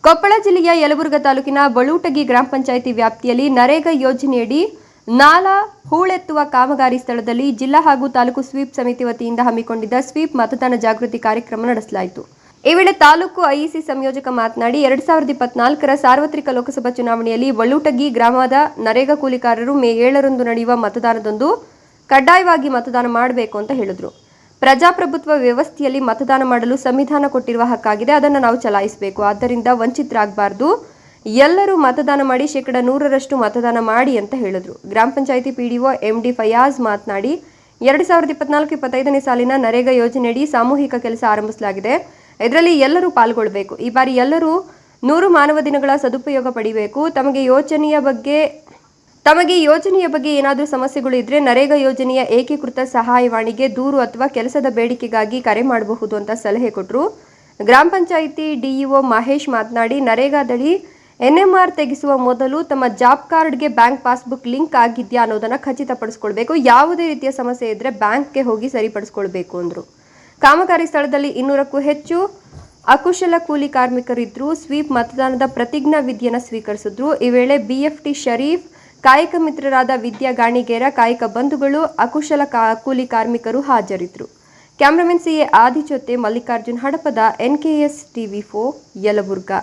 ಕೊಪ್ಪಳ ಜಿಲ್ಲೆಯ ಯಲಬುರ್ಗಾ ತಾಲೂಕಿನ ಬಳೂಟಗಿ ಗ್ರಾಮ ಪಂಚಾಯಿತಿ ವ್ಯಾಪ್ತಿಯಲ್ಲಿ ನರೇಗಾ ಯೋಜನೆಯಡಿ ನಾಲಾ ಹೂಳೆತ್ತುವ ಕಾಮಗಾರಿ ಸ್ಥಳದಲ್ಲಿ ಜಿಲ್ಲಾ ಹಾಗೂ ತಾಲೂಕು ಸ್ವೀಪ್ ಸಮಿತಿ ವತಿಯಿಂದ ಹಮ್ಮಿಕೊಂಡಿದ್ದ ಸ್ವೀಪ್ ಮತದಾನ ಜಾಗೃತಿ ಕಾರ್ಯಕ್ರಮ ನಡೆಸಲಾಯಿತು. ಈ ವೇಳೆ ತಾಲೂಕು ಐಇಸಿ ಸಂಯೋಜಕ ಮಾತನಾಡಿ 2024ರ ಸಾರ್ವತ್ರಿಕ ಲೋಕಸಭಾ ಚುನಾವಣೆಯಲ್ಲಿ ಬಳೂಟಗಿ ಗ್ರಾಮದ ನರೇಗಾ ಕೂಲಿಕಾರರು ಮೇ 7ರಂದು ನಡೆಯುವ ಮತದಾನದಂದು ಕಡ್ಡಾಯವಾಗಿ ಮತದಾನ ಮಾಡಬೇಕು ಅಂತ ಹೇಳಿದರು. ಪ್ರಜಾಪ್ರಭುತ್ವ ವ್ಯವಸ್ಥೆಯಲ್ಲಿ ಮತದಾನ ಮಾಡಲು ಸಂವಿಧಾನ ಕೊಟ್ಟಿರುವ ಹಕ್ಕಾಗಿದೆ, ಅದನ್ನು ನಾವು ಚಲಾಯಿಸಬೇಕು. ಆದ್ದರಿಂದ ವಂಚಿತರಾಗಬಾರದು. ಎಲ್ಲರೂ ಮತದಾನ ಮಾಡಿ 100% ಮತದಾನ ಮಾಡಿ ಅಂತ ಹೇಳಿದರು. ಗ್ರಾಮ ಪಂಚಾಯಿತಿ ಪಿಡಿಒ ಎಂಡಿ ಫಯಾಜ್ ಮಾತನಾಡಿ 2024-25ನೇ ಸಾಲಿನ ನರೇಗಾ ಯೋಜನೆಯಡಿ ಸಾಮೂಹಿಕ ಕೆಲಸ ಆರಂಭಿಸಲಾಗಿದೆ. ಇದರಲ್ಲಿ ಎಲ್ಲರೂ ಪಾಲ್ಗೊಳ್ಳಬೇಕು. ಈ ಬಾರಿ ಎಲ್ಲರೂ 100 ಮಾನವ ದಿನಗಳ ಸದುಪಯೋಗ ಪಡಿಬೇಕು. ತಮಗೆ ಯೋಜನೆಯ ಬಗ್ಗೆ ಏನಾದರೂ ಸಮಸ್ಯೆಗಳು ಇದ್ದರೆ ನರೇಗಾ ಯೋಜನೆಯ ಏಕೀಕೃತ ಸಹಾಯವಾಣಿಗೆ ದೂರು ಅಥವಾ ಕೆಲಸದ ಬೇಡಿಕೆಗಾಗಿ ಕರೆ ಮಾಡಬಹುದು ಅಂತ ಸಲಹೆ ಕೊಟ್ಟರು. ಗ್ರಾಮ ಪಂಚಾಯಿತಿ ಡಿಇಒ ಮಹೇಶ್ ಮಾತನಾಡಿ ನರೇಗಾದಡಿ NMR ತೆಗೆಸುವ ಮೊದಲು ತಮ್ಮ ಜಾಬ್ ಕಾರ್ಡ್ಗೆ ಬ್ಯಾಂಕ್ ಪಾಸ್ಬುಕ್ ಲಿಂಕ್ ಆಗಿದೆಯಾ ಅನ್ನೋದನ್ನು ಖಚಿತಪಡಿಸಿಕೊಳ್ಬೇಕು. ಯಾವುದೇ ರೀತಿಯ ಸಮಸ್ಯೆ ಇದ್ದರೆ ಬ್ಯಾಂಕ್ಗೆ ಹೋಗಿ ಸರಿಪಡಿಸಿಕೊಳ್ಬೇಕು ಅಂದರು. ಕಾಮಗಾರಿ ಸ್ಥಳದಲ್ಲಿ 200ಕ್ಕೂ ಹೆಚ್ಚು ಅಕುಶಲ ಕೂಲಿ ಕಾರ್ಮಿಕರಿದ್ದರು. ಸ್ವೀಪ್ ಮತದಾನದ ಪ್ರತಿಜ್ಞಾ ವಿಧಿಯನ್ನು ಸ್ವೀಕರಿಸಿದ್ರು. ಈ ವೇಳೆ BFT ಶರೀಫ್, ಕಾಯಕ ಮಿತ್ರರಾದ ವಿದ್ಯಾ ಗಾಣಿಗೇರ, ಕಾಯಕ ಬಂಧುಗಳು, ಅಕುಶಲ ಕೂಲಿ ಕಾರ್ಮಿಕರು ಹಾಜರಿದ್ದರು. ಕ್ಯಾಮರಾಮನ್ CA ಆದಿ ಜೊತೆ ಮಲ್ಲಿಕಾರ್ಜುನ್ ಹಡಪದ NKS TV4 ಯಲಬುರ್ಗಾ.